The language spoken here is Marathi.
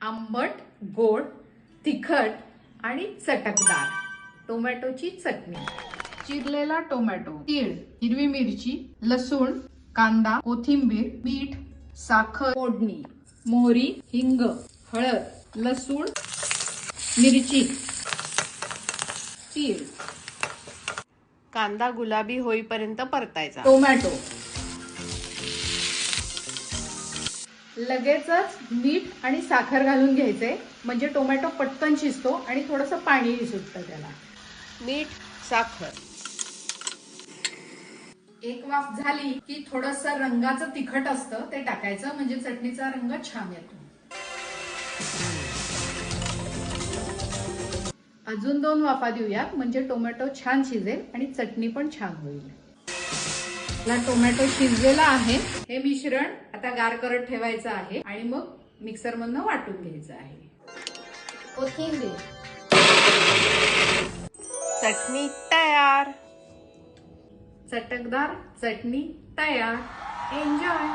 आंबट, गोड, तिखट आणि चटकदार टोमॅटोची चटणी। चिरलेला टोमॅटो, तीळ, हिरवी मिरची, लसूण, कांदा, कोथिंबीर, मीठ, साखर, फोडणी, मोहरी, हिंग, हळद, लसूण, मिरची, तीळ, कांदा गुलाबी होईपर्यंत परतायचा। टोमॅटो, लगेचच मीठ आणि साखर घालून घ्यायचे म्हणजे टोमॅटो पटकन शिजतो आणि थोडंसं पाणीही सुटतं त्याला। मीठ, साखर, एक वाफ झाली की थोडंसं रंगाचं तिखट असतं ते टाकायचं म्हणजे चटणीचा रंग छान येतो। अजून 2 वाफा देऊयात म्हणजे टोमॅटो छान शिजेल आणि चटणी पण छान होईल। टोमॅटो शिजलेला आहे। हे मिश्रण आता गार करत ठेवायचं आहे आणि मग मिक्सर मधनं वाटून घ्यायचं आहे। कोथिंबीर, चटणी तयार। चटकदार चटणी तयार। एन्जॉय।